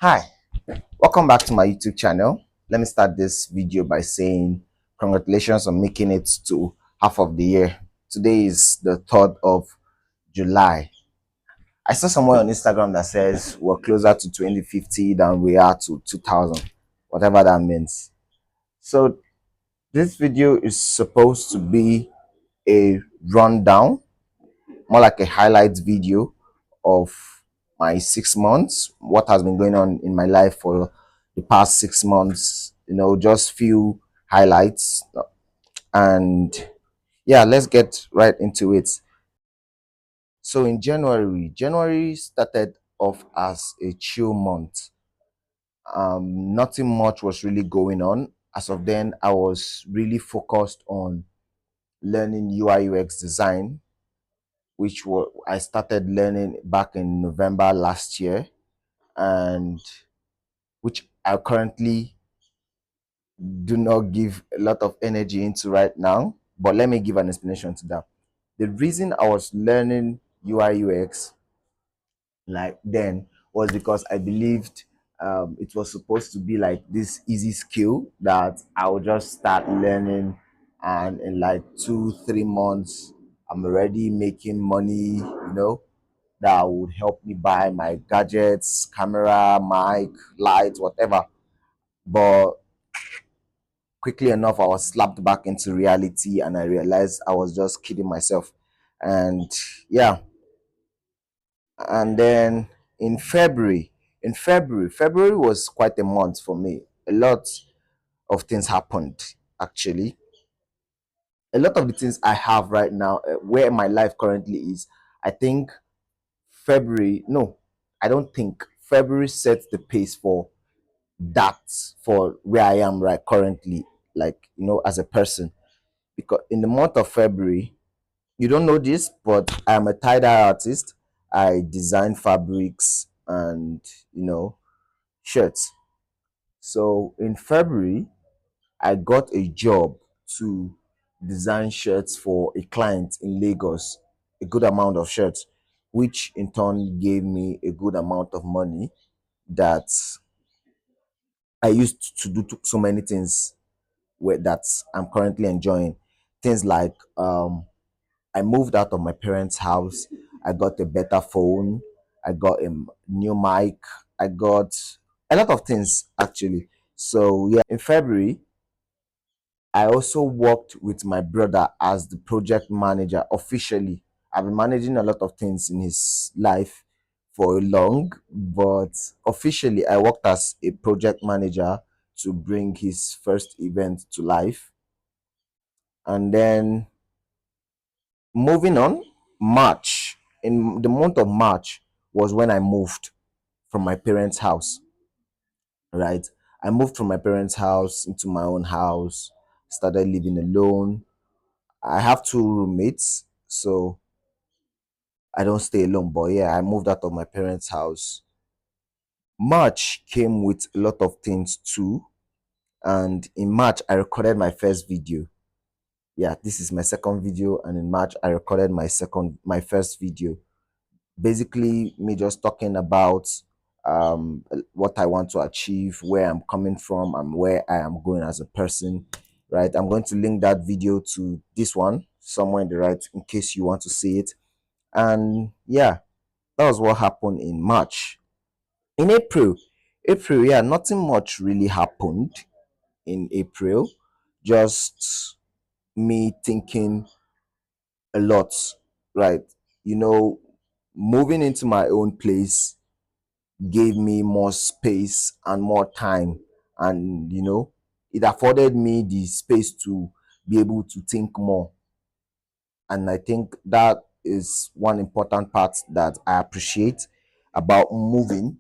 Hi, welcome back to my YouTube channel. Let me start this video by saying congratulations on making it to half of the year. Today is the 3rd of July. I saw somewhere on Instagram that says we're closer to 2050 than we are to 2000, whatever that means. So this video is supposed to be a rundown, more like a highlight video of my 6 months, what has been going on in my life for the past 6 months, just few highlights. And yeah, let's get right into it. So in January started off as a chill month. Nothing much was really going on. As of then, I was really focused on learning UI UX design, which I started learning back in November last year, and which I currently do not give a lot of energy into right now. But let me give an explanation to that. The reason I was learning UI UX like then was because I believed it was supposed to be like this easy skill that I would just start learning, and in like 2 3 months I'm already making money, that would help me buy my gadgets, camera, mic, lights, whatever. But quickly enough, I was slapped back into reality and I realized I was just kidding myself. And yeah, and then February was quite a month for me. A lot of things happened actually. A lot of the things I have right now, where my life currently is, I think February, no, I don't think February sets the pace for that, for where I am right currently, like, as a person. Because in the month of February, you don't know this, but I'm a tie-dye artist. I design fabrics and, shirts. So in February, I got a job to design shirts for a client in Lagos, a good amount of shirts, which in turn gave me a good amount of money that I used to do so many things that I'm currently enjoying. Things like I moved out of my parents' house. I got a better phone. I got a new mic. I got a lot of things actually. So yeah, in February, I also worked with my brother as the project manager officially. I've been managing a lot of things in his life for long, but officially I worked as a project manager to bring his first event to life. And then moving on, March. In the month of March was when I moved from my parents' house, right? I moved from my parents' house into my own house, started living alone. I have two roommates, so I don't stay alone. But yeah, I moved out of my parents' house. March came with a lot of things too. And in March, I recorded my first video. Yeah, this is my second video. And in March, I recorded my first video. Basically, me just talking about what I want to achieve, where I'm coming from, and where I am going as a person, right? I'm going to link that video to this one somewhere in the right in case you want to see it. And yeah, that was what happened in March. In April, yeah, nothing much really happened in April. Just me thinking a lot, right? You know, moving into my own place gave me more space and more time, and it afforded me the space to be able to think more. And I think that is one important part that I appreciate about moving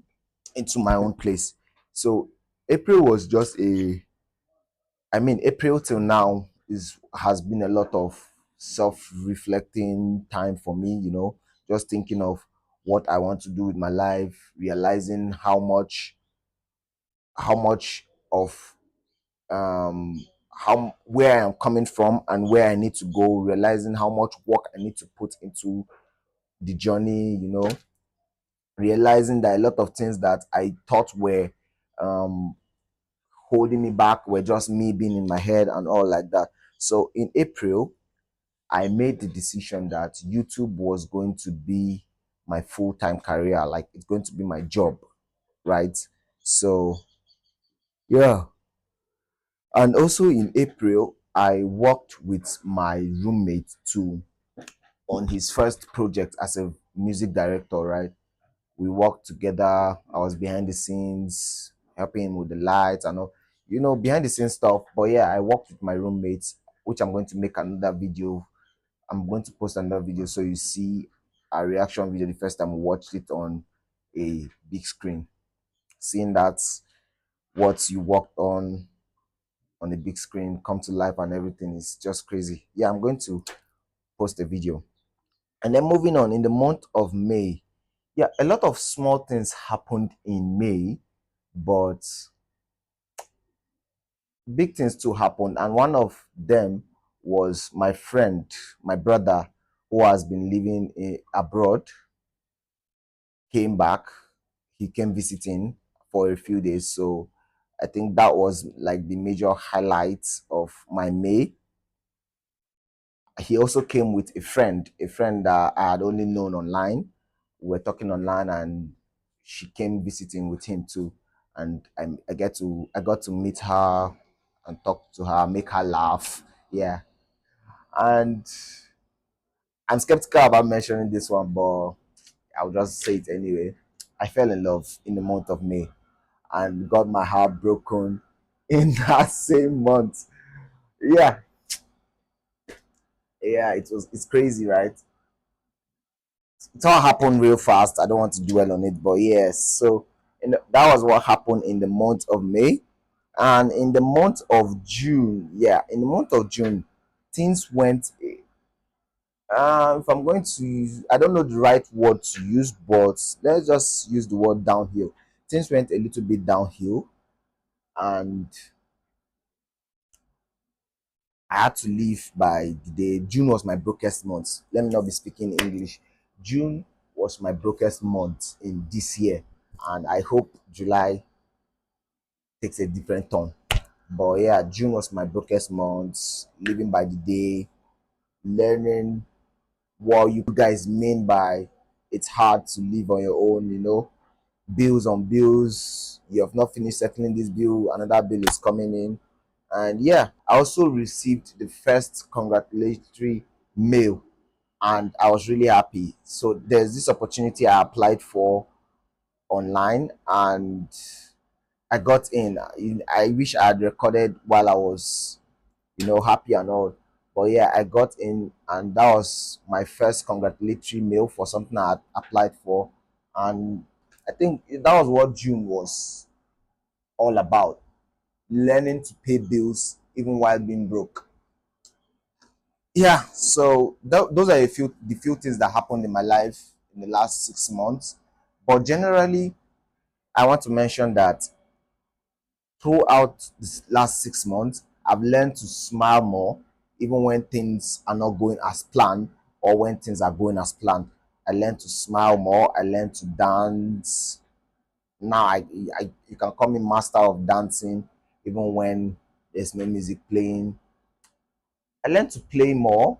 into my own place. So April was just April till now is has been a lot of self-reflecting time for me, just thinking of what I want to do with my life, realizing how much of how where I am coming from and where I need to go, realizing how much work I need to put into the journey, realizing that a lot of things that I thought were um, holding me back were just me being in my head and all like that. So in April, I made the decision that YouTube was going to be my full-time career, like it's going to be my job, right? So yeah. And also in April, I worked with my roommate too on his first project as a music director, right? We worked together. I was behind the scenes, helping him with the lights and all, behind the scenes stuff. But yeah, I worked with my roommates, which I'm going to make another video. I'm going to post another video so you see a reaction video the first time we watched it on a big screen. Seeing that what you worked on a big screen come to life and everything is just crazy. Yeah, I'm going to post a video. And then moving on, in the month of May, yeah, a lot of small things happened in May, but big things too happened. And one of them was my friend, my brother, who has been living abroad, came back. He came visiting for a few days. So I think that was like the major highlight of my May. He also came with a friend that I had only known online. We were talking online, and she came visiting with him too. And I got to meet her and talk to her, make her laugh. Yeah, and I'm skeptical about mentioning this one, but I'll just say it anyway. I fell in love in the month of May and got my heart broken in that same month. Yeah, yeah, it's crazy, right? It all happened real fast. I don't want to dwell on it, but yes. So that was what happened in the month of May, and in the month of June. Yeah, in the month of June, things went. If I'm going to use, I don't know the right word to use, but let's just use the word downhill. Things went a little bit downhill, and I had to leave by the day. June was my brokest month. Let me not be speaking English. June was my brokest month in this year, and I hope July takes a different turn. But yeah, June was my brokest month, living by the day, learning what you guys mean by it's hard to live on your own. Bills on bills, you have not finished settling this bill, another bill is coming in. And yeah, I also received the first congratulatory mail, and I was really happy. So there's this opportunity I applied for online, and I got in. I wish I had recorded while I was, happy and all. But yeah, I got in, and that was my first congratulatory mail for something I had applied for. And I think that was what June was all about, learning to pay bills even while being broke. Yeah, so those are the few things that happened in my life in the last 6 months. But generally, I want to mention that throughout this last 6 months, I've learned to smile more, even when things are not going as planned or when things are going as planned. I learned to smile more. I learned to dance. Now I you can call me master of dancing, even when there's no music playing. I learned to play more.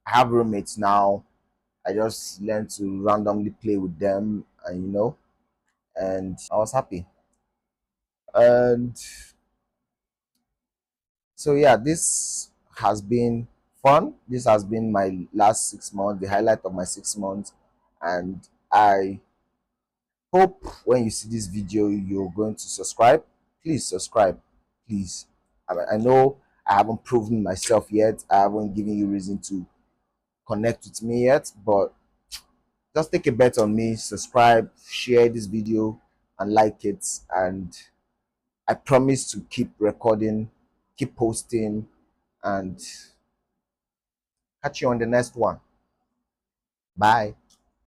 I have roommates now. I just learned to randomly play with them, and I was happy. And so yeah, this has been fun. This has been my last 6 months, the highlight of my 6 months. And I hope when you see this video, you're going to subscribe. Please subscribe. Please. I know I haven't proven myself yet. I haven't given you reason to connect with me yet, but just take a bet on me. Subscribe, share this video, and like it. And I promise to keep recording, keep posting, and catch you on the next one. Bye.